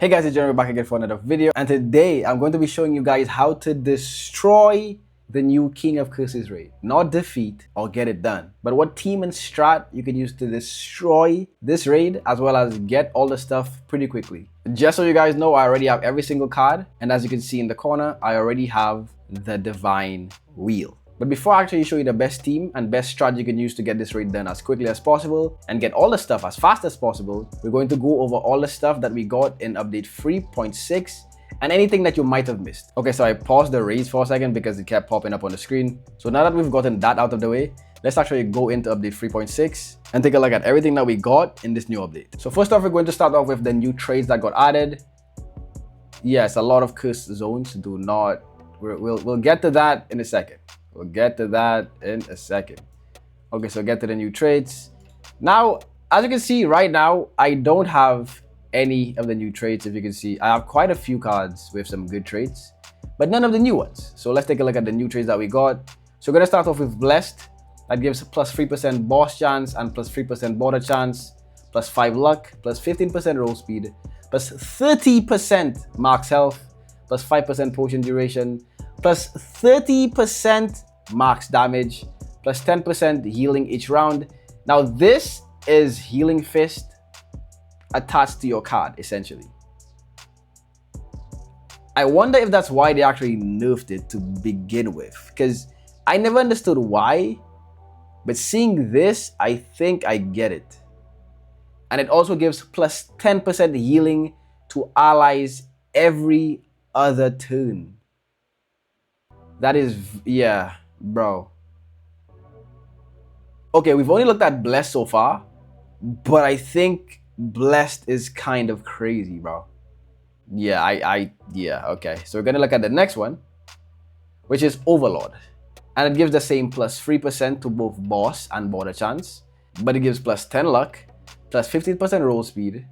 Hey guys, it's Jeremy back again for another video, and today I'm going to be showing you guys how to destroy the new King of Curses raid. Not defeat or get it done, but what team and strat you can use to destroy this raid, as well as get all the stuff pretty quickly. Just so you guys know, I already have every single card, and as you can see in the corner, I already have the Divine Wheel. But before I actually show you the best team and best strat you can use to get this raid done as quickly as possible and get all the stuff as fast as possible, we're going to go over all the stuff that we got in update 3.6 and anything that you might have missed. Okay, so I paused the raids for a second because it kept popping up on the screen. So now that we've gotten that out of the way, let's actually go into update 3.6 and take a look at everything that we got in this new update. So first off, we're going to start off with the new trades that got added. Yes, a lot of cursed zones. Do not, we'll get to that in a second. We'll get to that in a second. Okay, so get to the new traits. Now, as you can see right now, I don't have any of the new traits. If you can see, I have quite a few cards with some good traits, but none of the new ones. So let's take a look at the new traits that we got. So we're gonna start off with Blessed. That gives plus 3% boss chance and plus 3% border chance, plus 5 luck, plus 15% roll speed, plus 30% max health, plus 5% potion duration, plus 30% max damage, plus 10% healing each round. Now this is Healing Fist attached to your card, essentially. I wonder if that's why they actually nerfed it to begin with, because I never understood why, but seeing this, I think I get it. And it also gives plus 10% healing to allies every other turn. That is, yeah, bro. Okay, we've only looked at Blessed so far, but I think Blessed is kind of crazy, bro. Yeah, yeah, okay. So we're gonna look at the next one, which is Overlord. And it gives the same plus 3% to both boss and border chance, but it gives plus 10 luck, plus 15% roll speed,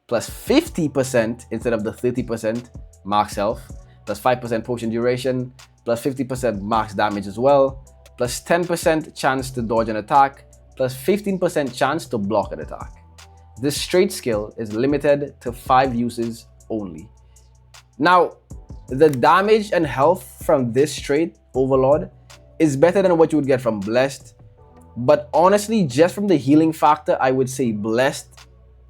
plus 50% instead of the 30% max health, plus 5% potion duration, plus 50% max damage as well, plus 10% chance to dodge an attack, plus 15% chance to block an attack. This trait skill is limited to 5 uses only. Now, the damage and health from this trait, Overlord, is better than what you would get from Blessed, but honestly, just from the healing factor, I would say Blessed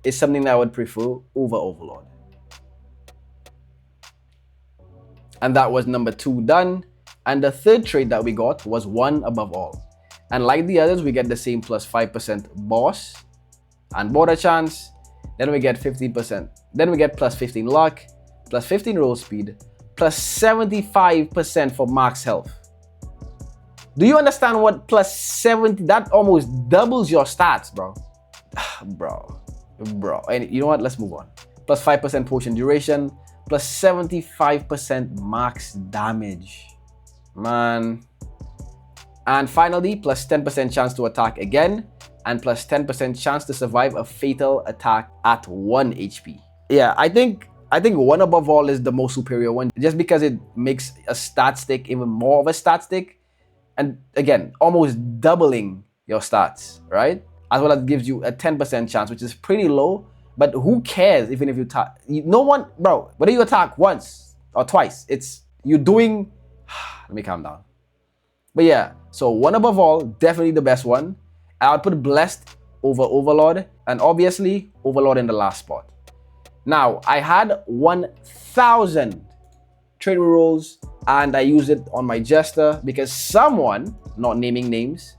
is something that I would prefer over Overlord. And that was number 2 done. And the third trait that we got was One Above All. And like the others, we get the same plus 5% boss and border chance. Then we get 15%. Then we get plus 15 luck, plus 15 roll speed, plus 75% for max health. Do you understand what plus 70, that almost doubles your stats, bro. bro. And you know what? Let's move on. Plus 5% potion duration, plus 75% max damage. Man. And finally, plus 10% chance to attack again, and plus 10% chance to survive a fatal attack at 1 HP. Yeah, I think One Above All is the most superior one, just because it makes a stat stick even more of a stat stick, and again, almost doubling your stats, right? As well as gives you a 10% chance, which is pretty low, but who cares even if you attack? No one, bro, whether you attack once or twice, you're doing, let me calm down. But yeah, so One Above All, definitely the best one. I would put Blessed over Overlord, and obviously Overlord in the last spot. Now, I had 1,000 trade rerolls, and I used it on my Jester because someone, not naming names,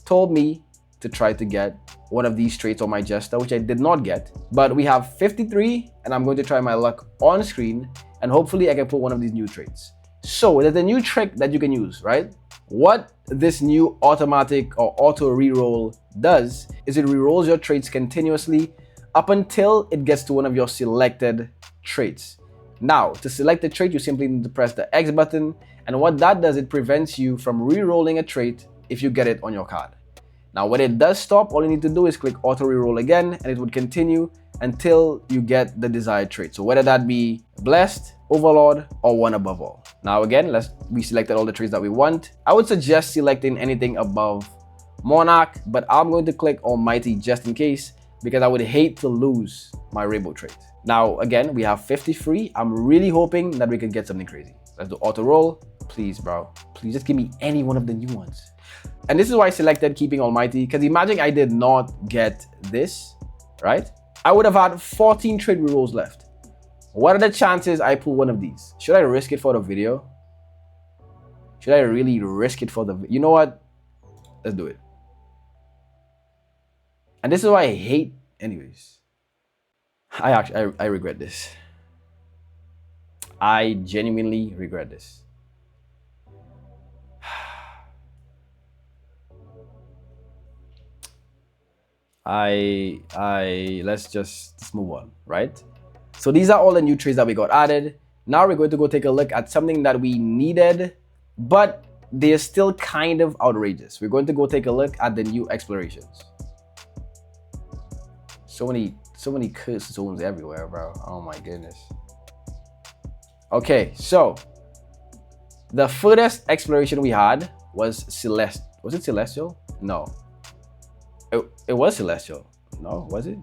told me to try to get one of these traits on my Jester, which I did not get. But we have 53, and I'm going to try my luck on screen, and hopefully I can put one of these new traits. So there's a new trick that you can use, right? What this new automatic or auto reroll does is it rerolls your traits continuously up until it gets to one of your selected traits. Now, to select a trait, you simply need to press the X button, and what that does, it prevents you from rerolling a trait if you get it on your card. Now, when it does stop, all you need to do is click auto reroll again, and it would continue until you get the desired trait. So whether that be Blessed, Overlord, or One Above All. Now again, we selected all the traits that we want. I would suggest selecting anything above Monarch, but I'm going to click Almighty just in case, because I would hate to lose my Rainbow trait. Now, again, we have 50 free. I'm really hoping that we can get something crazy. Let's do auto roll. Please, bro. Please just give me any one of the new ones. And this is why I selected Keeping Almighty, because imagine I did not get this, right? I would have had 14 trade rerolls left. What are the chances I pull one of these? Should I risk it for the video? Should I really risk it for the... You know what? Let's do it. And this is why I hate... Anyways. I regret this. I genuinely regret this. Let's just move on, right? So these are all the new trades that we got added. Now we're going to go take a look at something that we needed, but they're still kind of outrageous. We're going to go take a look at the new explorations. So many cursed zones everywhere, bro. Oh my goodness. Okay, so the furthest exploration we had was Celeste. Was it Celestial? No. It was Celestial. No, was it?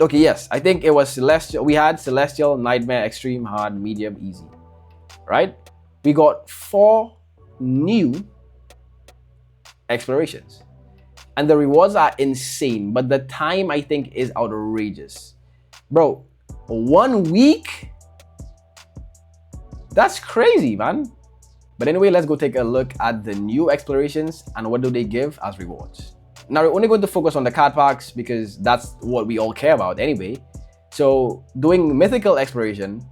Okay, yes. I think it was Celestial. We had Celestial, Nightmare, Extreme, Hard, Medium, Easy. Right? We got 4 new explorations. And the rewards are insane, but the time I think is outrageous. Bro, 1 week? That's crazy, man. But anyway, let's go take a look at the new explorations and what do they give as rewards. Now, we're only going to focus on the card packs because that's what we all care about anyway. So doing mythical exploration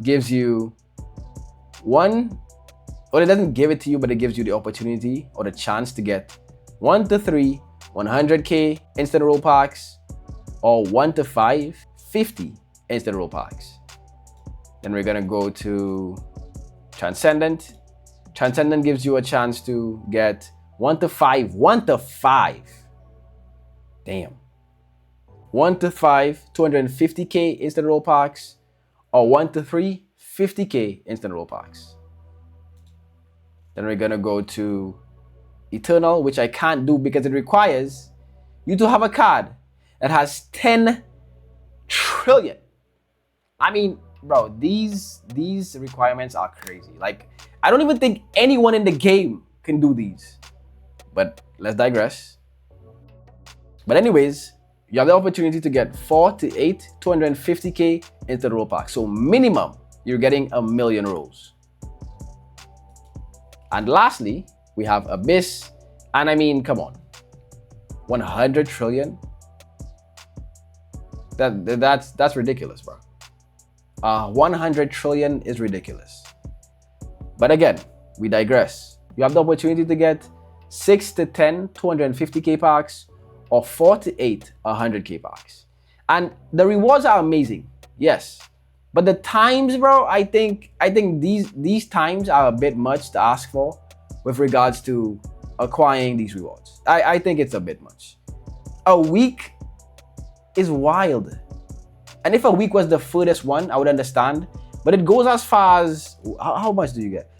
gives you one, or it doesn't give it to you, but it gives you the opportunity or the chance to get 1 to 3 100k instant roll packs, or 1 to 5 50 instant roll packs. Then we're gonna go to Transcendent. Transcendent gives you a chance to get 1 to 5 damn, 1 to 5 250k instant roll packs, or 1 to 3 50k instant roll packs. Then we're gonna go to Eternal, which I can't do because it requires you to have a card that has 10 trillion. I mean, bro, these requirements are crazy. Like, I don't even think anyone in the game can do these. But let's digress. But anyways, you have the opportunity to get 4 to 8 250k instant roll packs. So minimum, you're getting 1,000,000 rolls. And lastly, we have Abyss, and I mean, come on, 100 trillion. That's ridiculous, bro. 100 trillion is ridiculous. But again, we digress. You have the opportunity to get 6 to 10 250k packs, or 4 to 8 100k packs, and the rewards are amazing. Yes, but the times, bro, I think these times are a bit much to ask for with regards to acquiring these rewards. I think it's a bit much. A week is wild. And if a week was the furthest one, I would understand. But it goes as far as, how much do you get?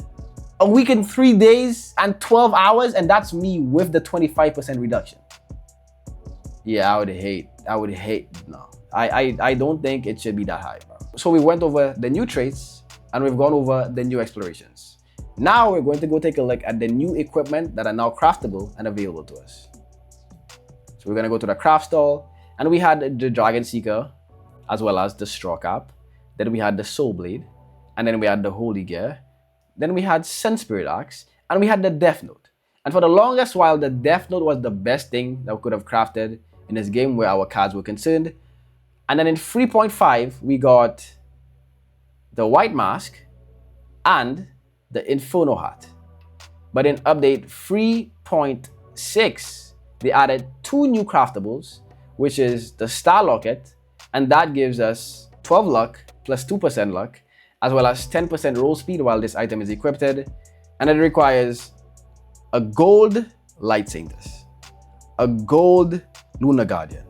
A week in 3 days and 12 hours, and that's me with the 25% reduction. Yeah, I would hate, no. I don't think it should be that high, bro. So we went over the new traits, and we've gone over the new explorations. Now we're going to go take a look at the new equipment that are now craftable and available to us. So we're gonna go to the craft stall, and we had the Dragon Seeker, as well as the Straw Cap. Then we had the Soul Blade, and then we had the Holy Gear. Then we had Sun Spirit Axe, and we had the Death Note. And for the longest while, the Death Note was the best thing that we could have crafted in this game where our cards were concerned. And then in 3.5, we got the White Mask and the Inferno Hat. But in update 3.6, they added 2 new craftables, which is the Star Locket, and that gives us 12 luck plus 2% luck, as well as 10% roll speed while this item is equipped, and it requires a gold Light Saintess, a gold Lunar Guardian,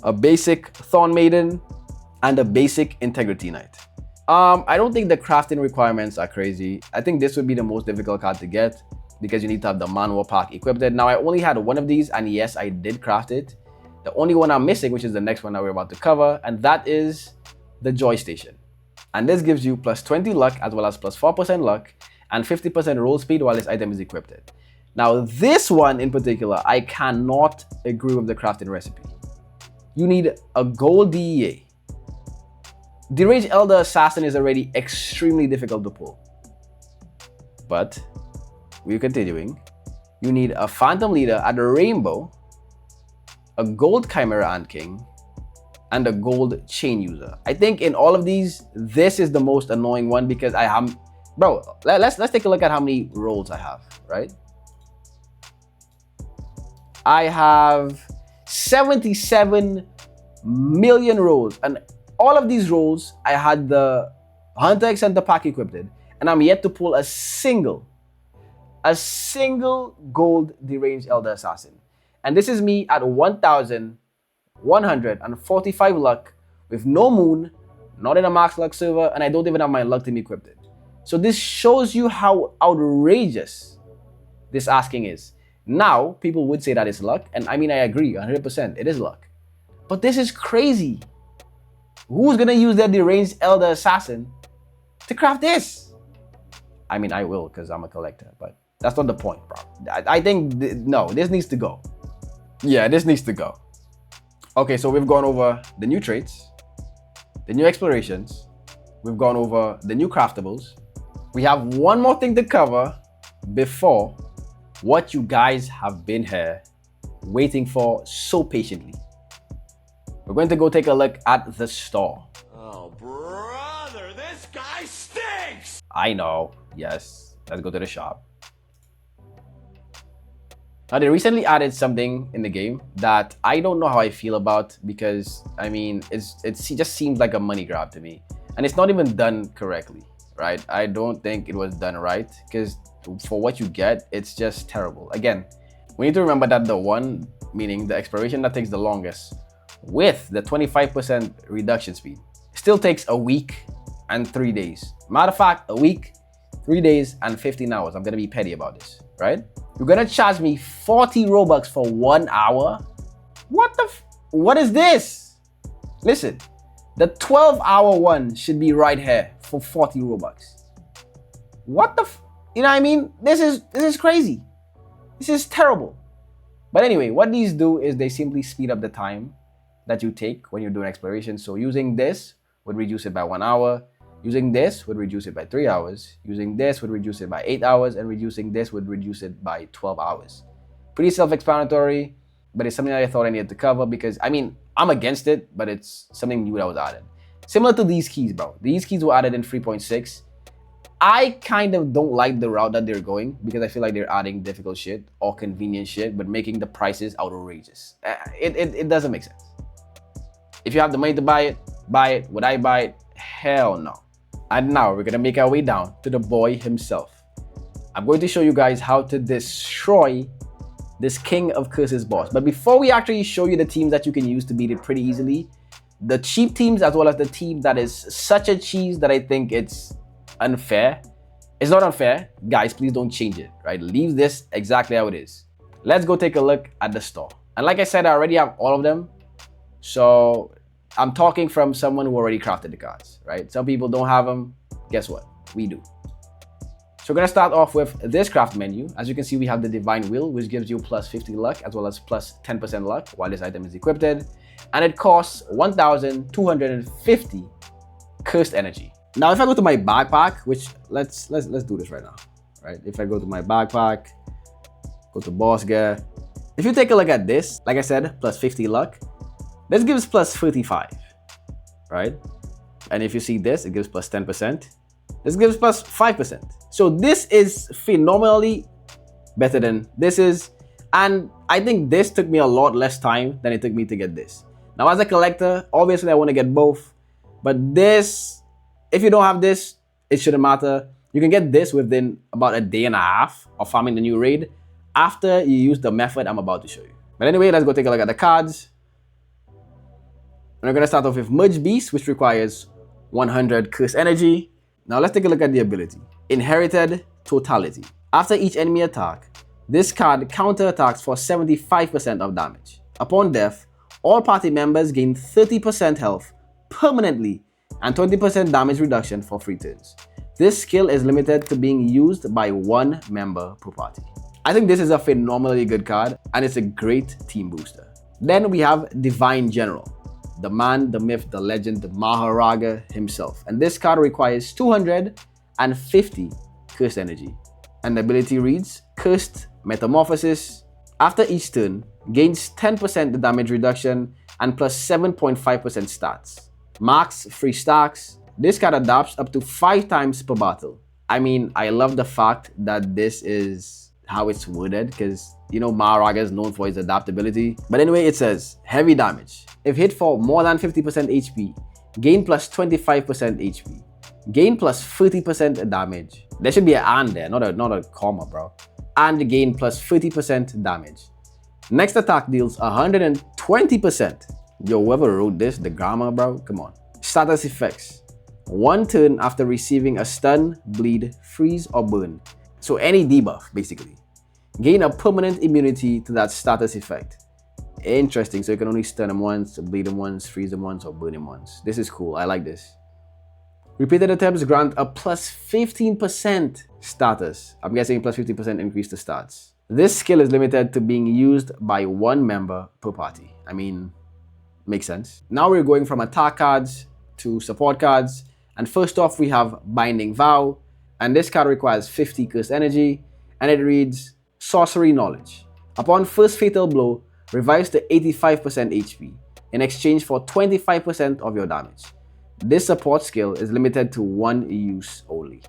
a basic Thorn Maiden, and a basic Integrity Knight. I don't think the crafting requirements are crazy. I think this would be the most difficult card to get because you need to have the Manwar pack equipped. Now, I only had one of these, and yes, I did craft it, The only one I'm missing, which is the next one that we're about to cover, and that is the Joy Station. And this gives you plus 20 luck as well as plus 4% luck and 50% roll speed while this item is equipped. Now, this one in particular, I cannot agree with the crafting recipe. You need a gold DEA. Deranged Elder Assassin is already extremely difficult to pull. But we're continuing. You need a Phantom Leader at the Rainbow, a gold Chimera Ant King, and a gold Chain User. I think in all of these, this is the most annoying one because I have, bro, let's take a look at how many rolls I have, right? I have 77 million rolls, and all of these rolls, I had the Hunter X Hunter pack equipped, and I'm yet to pull a single gold Deranged Elder Assassin. And this is me at 1,145 luck with no moon, not in a max luck server, and I don't even have my luck team equipped. So this shows you how outrageous this asking is. Now, people would say that it's luck, and I mean, I agree, 100%, it is luck. But this is crazy. Who's gonna use their Deranged Elder Assassin to craft this? I mean, I will, because I'm a collector, but that's not the point, bro. I think, no, this needs to go. Yeah, this needs to go. Okay, so we've gone over the new traits, the new explorations, we've gone over the new craftables. We have one more thing to cover before what you guys have been here waiting for so patiently. We're going to go take a look at the store. Oh, brother, this guy stinks! I know, yes. Let's go to the shop. Now, they recently added something in the game that I don't know how I feel about because, I mean, it just seems like a money grab to me. And it's not even done correctly, right? I don't think it was done right because for what you get, it's just terrible. Again, we need to remember that the one, meaning the exploration that takes the longest, with the 25% reduction speed, still takes a week and 3 days. Matter of fact, a week, 3 days, and 15 hours. I'm gonna be petty about this, right? You're gonna charge me 40 Robux for 1 hour? What is this? Listen, the 12-hour one should be right here for 40 Robux. What the you know what I mean? This is crazy. This is terrible. But anyway, what these do is they simply speed up the time that you take when you're doing exploration. So using this would reduce it by 1 hour. Using this would reduce it by 3 hours. Using this would reduce it by 8 hours. And reducing this would reduce it by 12 hours. Pretty self-explanatory, but it's something that I thought I needed to cover because, I mean, I'm against it, but it's something new that was added. Similar to these keys, bro. These keys were added in 3.6. I kind of don't like the route that they're going because I feel like they're adding difficult shit or convenient shit, but making the prices outrageous. It doesn't make sense. If you have the money to buy it, buy it. Would I buy it? Hell no. And now we're gonna make our way down to the boy himself. I'm going to show you guys how to destroy this King of Curses boss. But before we actually show you the teams that you can use to beat it pretty easily, the cheap teams as well as the team that is such a cheese that I think it's unfair. It's not unfair. Guys, please don't change it, right? Leave this exactly how it is. Let's go take a look at the store. And like I said, I already have all of them. So I'm talking from someone who already crafted the cards, right? Some people don't have them. Guess what? We do. So we're gonna start off with this craft menu. As you can see, we have the Divine Will, which gives you plus 50 luck as well as plus 10% luck while this item is equipped. And it costs 1,250 cursed energy. Now, if I go to my backpack, which let's do this right now, right? If I go to my backpack, go to boss gear. If you take a look at this, like I said, plus 50 luck. This gives plus 35, right? And if you see this, it gives plus 10%. This gives plus 5%. So this is phenomenally better than this is. And I think this took me a lot less time than it took me to get this. Now, as a collector, obviously I want to get both. But this, if you don't have this, it shouldn't matter. You can get this within about a day and a half of farming the new raid after you use the method I'm about to show you. But anyway, let's go take a look at the cards. And we're going to start off with Merge Beast, which requires 100 curse energy. Now let's take a look at the ability. Inherited Totality. After each enemy attack, this card counterattacks for 75% of damage. Upon death, All party members gain 30% health permanently and 20% damage reduction for 3 turns. This skill is limited to being used by 1 member per party. I think this is a phenomenally good card and it's a great team booster. Then we have Divine General, the man, the myth, the legend, the Maharaja himself. And this card requires 250 Cursed Energy. And the ability reads, Cursed Metamorphosis. After each turn, gains 10% damage reduction and plus 7.5% stats. Max 3 stacks. This card adapts up to 5 times per battle. I mean, I love the fact that this is how it's worded because, you know, Maharaja is known for his adaptability. But anyway, it says, heavy damage. If hit for more than 50% HP, gain plus 25% HP. Gain plus 30% damage. There should be an and there, not a comma, bro. And gain plus 30% damage. Next attack deals 120%. Yo, whoever wrote this, the grammar, bro, come on. Status effects. 1 turn after receiving a stun, bleed, freeze, or burn. So any debuff, basically. Gain a permanent immunity to that status effect. Interesting, so you can only stun him once, bleed him once, freeze him once, or burn him once. This is cool, I like this. Repeated attempts grant a plus 15% status. I'm guessing plus 50% increase to stats. This skill is limited to being used by 1 member per party. I mean, makes sense. Now we're going from attack cards to support cards. And first off, we have Binding Vow. And this card requires 50 Cursed Energy. And it reads, Sorcery Knowledge. Upon first fatal blow, revives to 85% HP in exchange for 25% of your damage. This support skill is limited to 1 use only.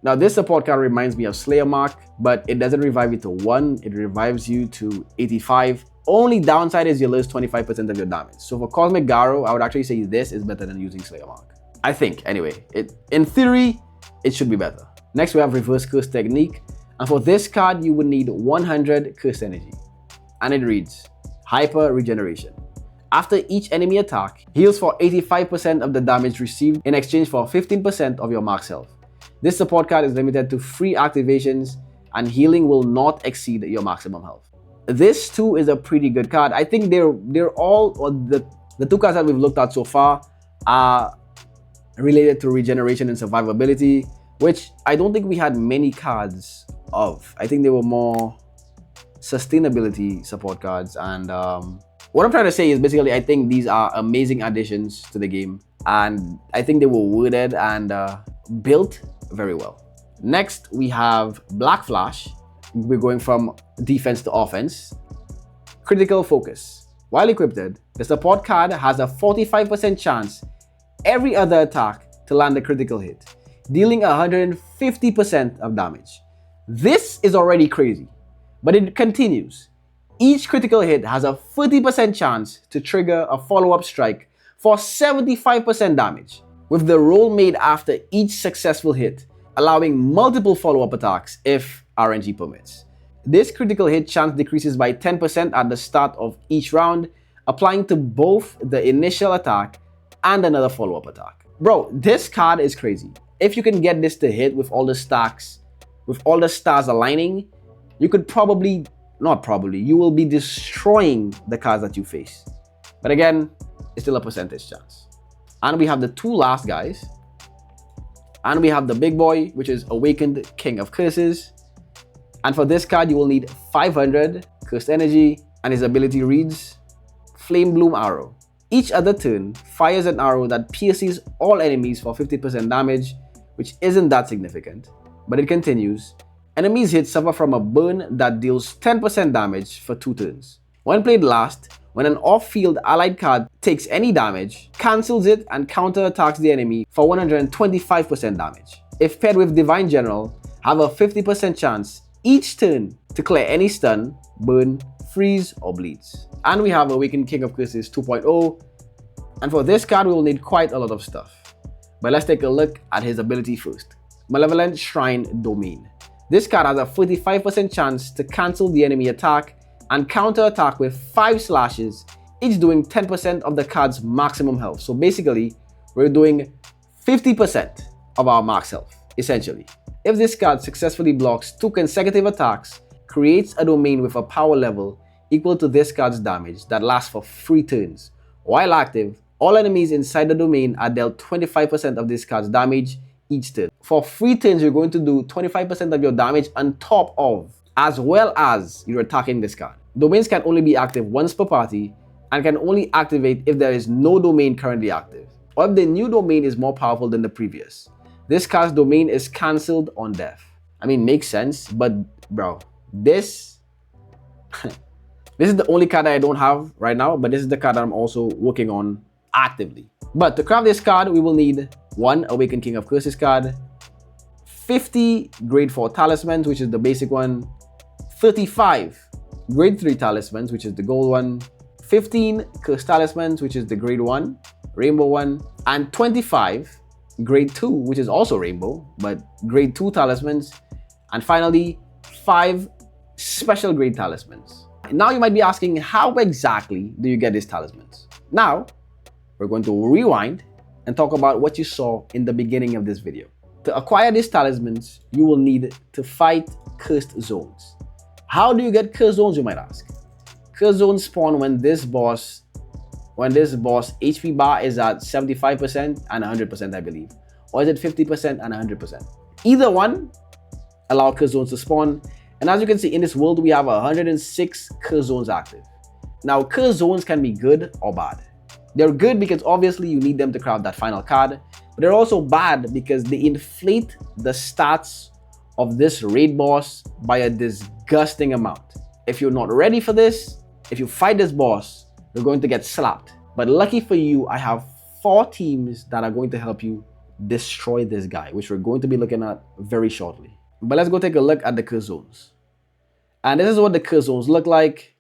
Now this support card reminds me of Slayer Mark, but it doesn't revive you to 1, it revives you to 85. Only downside is you lose 25% of your damage. So for Cosmic Garo, I would actually say this is better than using Slayer Mark. I think, anyway. In theory, it should be better. Next we have Reverse Curse Technique, and for this card you would need 100 Cursed Energy. And it reads, Hyper Regeneration. After each enemy attack, heals for 85% of the damage received in exchange for 15% of your max health. This support card is limited to 3 activations and healing will not exceed your maximum health. This too is a pretty good card. I think they're all, or the 2 cards that we've looked at so far are related to regeneration and survivability, which I don't think we had many cards of. I think they were more sustainability support cards. And what I'm trying to say is basically I think these are amazing additions to the game and I think they were worded and built very well. Next we have Black Flash. We're going from defense to offense. Critical Focus. While equipped, the support card has a 45% chance every other attack to land a critical hit, dealing 150% of damage. This is already crazy, but it continues. Each critical hit has a 30% chance to trigger a follow-up strike for 75% damage, with the roll made after each successful hit, allowing multiple follow-up attacks if RNG permits. This critical hit chance decreases by 10% at the start of each round, applying to both the initial attack and another follow-up attack. Bro, this card is crazy. If you can get this to hit with all the stacks, with all the stars aligning, you could probably, not probably, you will be destroying the cards that you face. But again, it's still a percentage chance. And we have the 2 last guys. And we have the big boy, which is Awakened King of Curses. And for this card, you will need 500 Cursed Energy. And his ability reads, Flame Bloom Arrow. Each other turn fires an arrow that pierces all enemies for 50% damage, which isn't that significant. But it continues. Enemies hit suffer from a burn that deals 10% damage for 2 turns. When played last, when an off-field allied card takes any damage, cancels it and counterattacks the enemy for 125% damage. If paired with Divine General, have a 50% chance each turn to clear any stun, burn, freeze, or bleeds. And we have Awakened King of Curses 2.0, and for this card we will need quite a lot of stuff. But let's take a look at his ability first. Malevolent Shrine Domain. This card has a 45% chance to cancel the enemy attack and counter-attack with 5 slashes, each doing 10% of the card's maximum health. So basically, we're doing 50% of our max health, essentially. If this card successfully blocks 2 consecutive attacks, creates a domain with a power level equal to this card's damage that lasts for 3 turns. While active, all enemies inside the domain are dealt 25% of this card's damage each turn. For 3 turns, you're going to do 25% of your damage on top of, as well as you're attacking this card. Domains can only be active once per party and can only activate if there is no domain currently active, or if the new domain is more powerful than the previous. This card's domain is cancelled on death. I mean, makes sense, but bro, this is the only card that I don't have right now, but this is the card that I'm also working on actively. But to craft this card, we will need 1 Awakened King of Curses card, 50 Grade 4 Talismans, which is the basic one, 35 Grade 3 Talismans, which is the gold one, 15 Curse Talismans, which is the Grade 1, Rainbow one, and 25 Grade 2, which is also Rainbow, but Grade 2 Talismans, and finally 5 Special Grade Talismans. Now you might be asking, how exactly do you get these talismans? Now, we're going to rewind and talk about what you saw in the beginning of this video. To acquire these talismans, you will need to fight cursed zones. How do you get cursed zones, you might ask? Cursed zones spawn when this boss HP bar is at 75% and 100%, I believe. Or is it 50% and 100%? Either one allow cursed zones to spawn. And as you can see, in this world, we have 106 cursed zones active. Now, cursed zones can be good or bad. They're good because obviously you need them to craft that final card, but they're also bad because they inflate the stats of this raid boss by a disgusting amount. If you're not ready for this, if you fight this boss, you're going to get slapped. But lucky for you, I have 4 teams that are going to help you destroy this guy, which we're going to be looking at very shortly. But let's go take a look at the curse zones. And this is what the curse zones look like.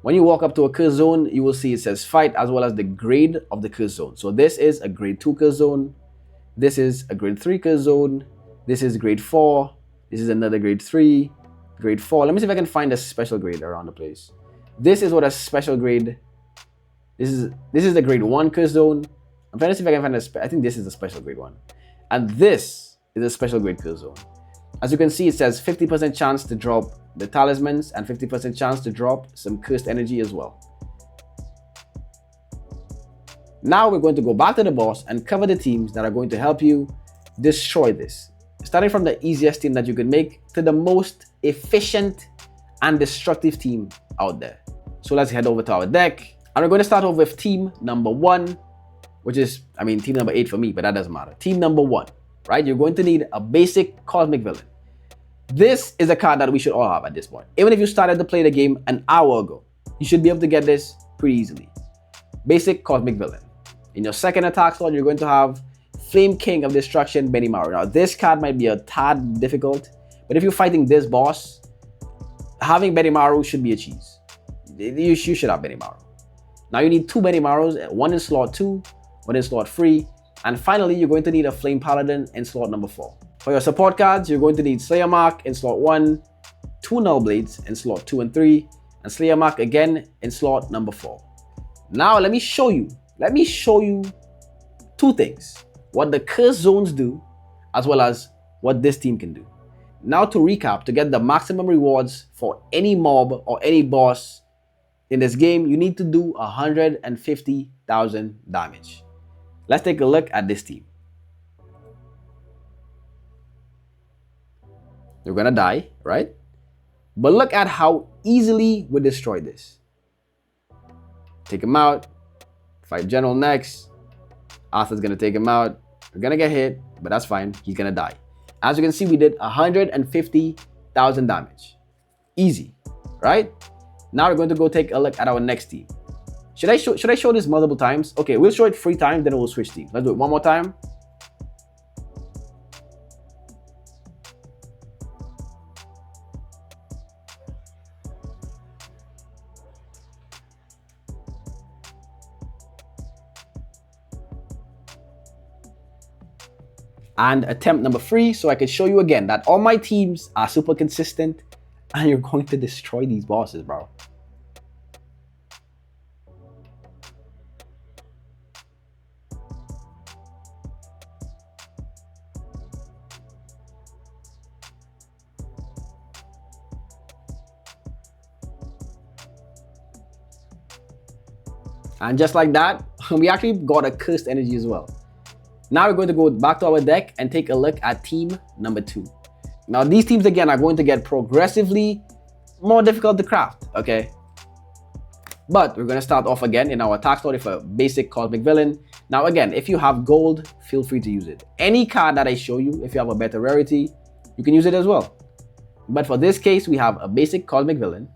When you walk up to a curse zone, you will see it says fight as well as the grade of the curse zone. So this is a grade 2 curse zone. This is a grade 3 curse zone. This is grade 4. This is another grade 3, grade 4. Let me see if I can find a special grade around the place. This is what a special grade. This is the grade 1 curse zone. I'm trying to see if I can find I think this is the special grade 1. And this is a special grade curse zone. As you can see, it says 50% chance to drop the talismans and 50% chance to drop some cursed energy as well. Now we're going to go back to the boss and cover the teams that are going to help you destroy this. Starting from the easiest team that you can make to the most efficient and destructive team out there. So let's head over to our deck. And we're going to start off with team number 1, which is, team number 8 for me, but that doesn't matter. Team number 1, right? You're going to need a basic Cosmic Villain. This is a card that we should all have at this point. Even if you started to play the game an hour ago, you should be able to get this pretty easily. Basic Cosmic Villain. In your second attack slot, you're going to have Flame King of Destruction, Benimaru. Now, this card might be a tad difficult, but if you're fighting this boss, having Benimaru should be a cheese. You should have Benimaru. Now, you need 2 Benimarus, 1 in slot 2, 1 in slot 3, and finally, you're going to need a Flame Paladin in slot number 4. For your support cards, you're going to need Slayer Mark in slot 1, 2 Null Blades in slot 2 and 3, and Slayer Mark again in slot number 4. Now, let me show you 2 things. What the curse zones do, as well as what this team can do. Now to recap, to get the maximum rewards for any mob or any boss in this game, you need to do 150,000 damage. Let's take a look at this team. You're gonna die, right? But look at how easily we destroy this. Take him out, fight General next. Arthur's gonna take him out. We're gonna get hit, but that's fine. He's gonna die. As you can see, we did 150,000 damage. Easy, right? Now we're going to go take a look at our next team. Should I show this multiple times? Okay, we'll show it 3 times, then we'll switch teams. Let's do it one more time. And attempt number 3, so I can show you again that all my teams are super consistent and you're going to destroy these bosses, bro. And just like that, we actually got a cursed energy as well. Now we're going to go back to our deck and take a look at team number 2. Now these teams again are going to get progressively more difficult to craft, okay? But we're going to start off again in our attack slot with a basic Cosmic Villain. Now again, if you have gold, feel free to use it. Any card that I show you, if you have a better rarity, you can use it as well. But for this case, we have a basic Cosmic Villain.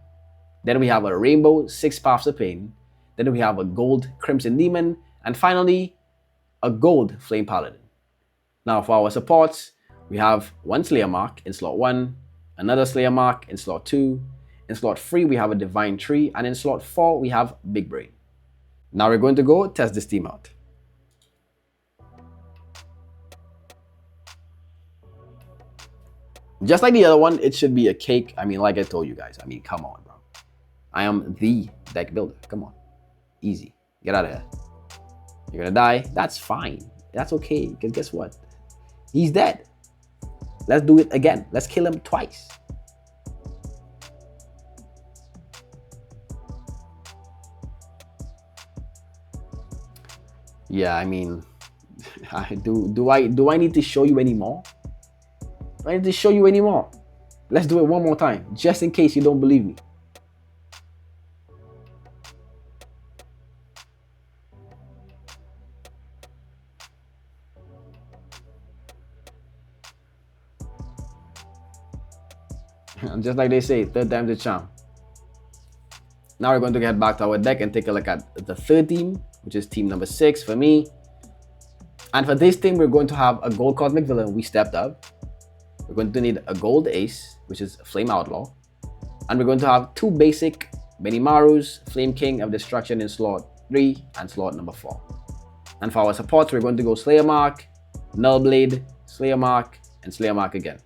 Then we have a Rainbow 6 Paths of Pain. Then we have a gold Crimson Demon. And finally, a gold Flame Paladin. Now for our supports, we have one Slayer Mark in slot 1, another Slayer Mark in slot 2. In slot 3, we have a Divine Tree, and in slot 4, we have Big Brain. Now we're going to go test this team out. Just like the other one, it should be a cake. I mean, like I told you guys, I mean, come on, bro. I am the deck builder. Come on. Easy. Get out of here. You're gonna die. That's fine. That's okay, because guess what? He's dead. Let's do it again. Let's kill him twice. Yeah, I mean, do I need to show you anymore? Do I need to show you anymore? Let's do it one more time, just in case you don't believe me. And just like they say, third time's the charm. Now we're going to get back to our deck and take a look at the third team, which is team number 6 for me. And for this team, we're going to have a gold Cosmic Villain. We stepped up. We're going to need a gold Ace, which is Flame Outlaw. And we're going to have 2 basic Benimarus, Flame King of Destruction in slot 3 and slot number 4. And for our supports, we're going to go Slayer Mark, Null Blade, Slayer Mark, and Slayer Mark again.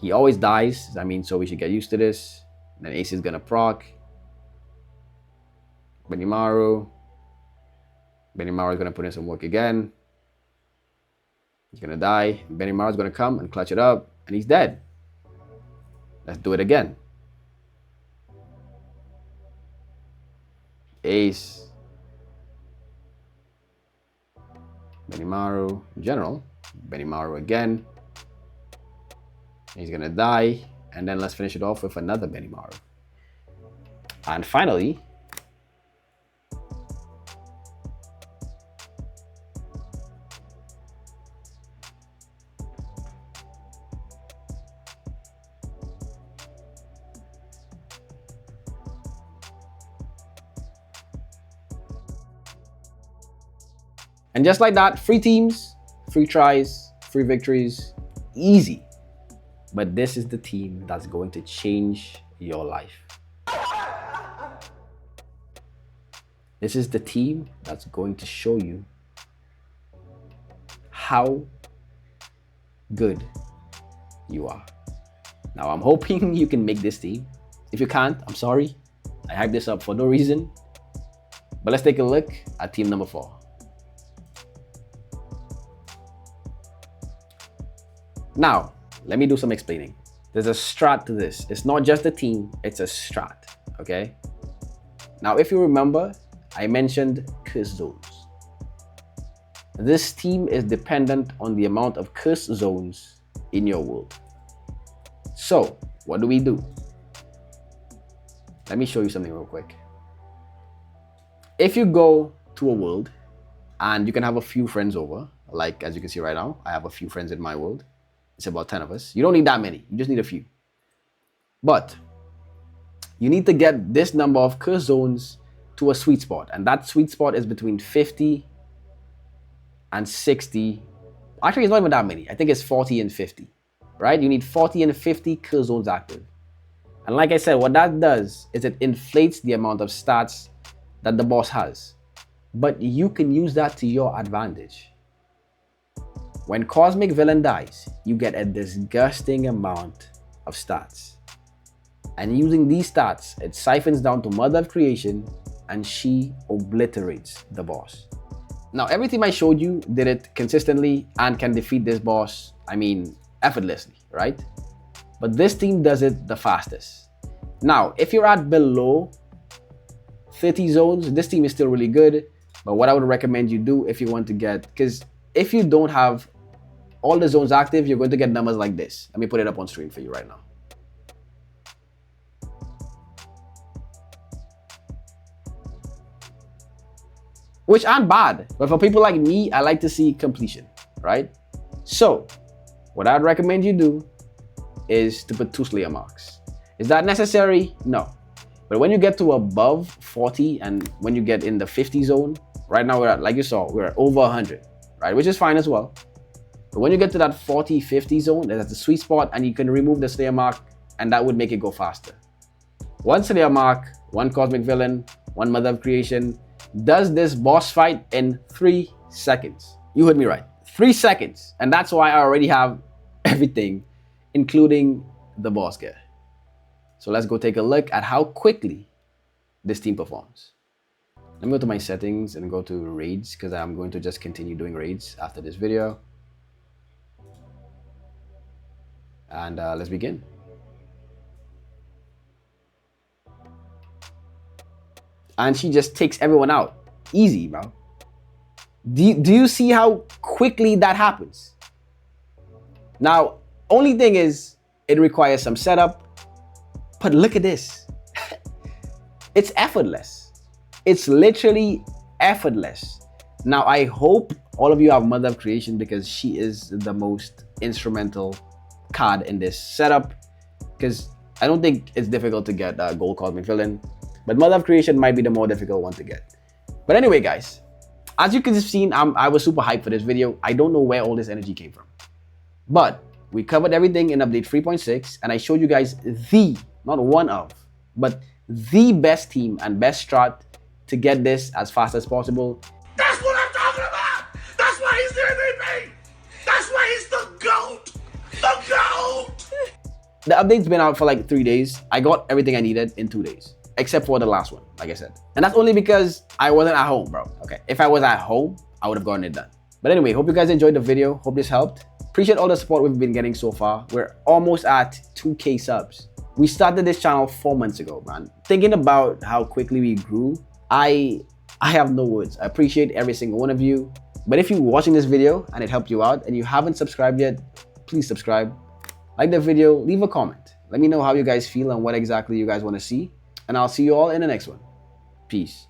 He always dies, I mean, so we should get used to this. Then Ace is gonna proc. Benimaru. Benimaru is gonna put in some work again. He's gonna die. Benimaru is gonna come and clutch it up, and he's dead. Let's do it again. Ace. Benimaru. General. Benimaru again. He's gonna die, and then let's finish it off with another Benimaru. And finally, and just like that, free teams, free tries, free victories, easy. But this is the team that's going to change your life. This is the team that's going to show you how good you are. Now, I'm hoping you can make this team. If you can't, I'm sorry. I hyped this up for no reason. But let's take a look at team number 4. Now, let me do some explaining. There's a strat to this. It's not just a team, it's a strat, okay? Now, if you remember, I mentioned curse zones. This team is dependent on the amount of curse zones in your world. So, what do? Let me show you something real quick. If you go to a world and you can have a few friends over, like as you can see right now, I have a few friends in my world. It's about 10 of us. You don't need that many. You just need a few. But you need to get this number of curse zones to a sweet spot. And that sweet spot is between 50 and 60. Actually, it's not even that many. I think it's 40 and 50, right? You need 40 and 50 curse zones active. And like I said, what that does is it inflates the amount of stats that the boss has. But you can use that to your advantage. When Cosmic Villain dies, you get a disgusting amount of stats. And using these stats, it siphons down to Mother of Creation and she obliterates the boss. Now, every team I showed you did it consistently and can defeat this boss, I mean, effortlessly, right? but this team does it the fastest. Now, if you're at below 30 zones, this team is still really good. But what I would recommend you do if you want to get, because if you don't have all the zones active, you're going to get numbers like this. Let me put it up on screen for you right now. Which aren't bad, but for people like me, I like to see completion, right? So what I'd recommend you do is to put 2 Slayer marks. Is that necessary? No. But when you get to above 40 and when you get in the 50 zone, right now we're at, like you saw, we're at over 100, right? Which is fine as well. But when you get to that 40, 50 zone, that's the sweet spot, and you can remove the Slayer mark, and that would make it go faster. 1 Slayer mark, 1 Cosmic Villain, 1 Mother of Creation does this boss fight in 3 seconds. You heard me right, 3 seconds. And that's why I already have everything, including the boss gear. So let's go take a look at how quickly this team performs. Let me go to my settings and go to raids, because I'm going to just continue doing raids after this video. And let's begin. And she just takes everyone out. Easy, bro. Do you see how quickly that happens? Now, only thing is, it requires some setup. But look at this. It's effortless. It's literally effortless. Now, I hope all of you have Mother of Creation, because she is the most instrumental card in this setup. Because I don't think it's difficult to get a Gold Cosmic Villain. But Mother of Creation might be the more difficult one to get. But anyway, guys, as you can have seen, I was super hyped for this video. I don't know where all this energy came from. But we covered everything in update 3.6, and I showed you guys the, not one of, but the best team and best strat to get this as fast as possible. That's what I'm talking about! That's why he's the MVP! That's why he's the GOAT! The GOAT! The update's been out for like 3 days. I got everything I needed in 2 days. Except for the last one, like I said. And that's only because I wasn't at home, bro. Okay, if I was at home, I would have gotten it done. But anyway, hope you guys enjoyed the video. Hope this helped. Appreciate all the support we've been getting so far. We're almost at 2K subs. We started this channel 4 months ago, man. Thinking about how quickly we grew, I have no words. I appreciate every single one of you. But if you're watching this video and it helped you out and you haven't subscribed yet, please subscribe. Like the video, leave a comment. Let me know how you guys feel and what exactly you guys want to see. And I'll see you all in the next one. Peace.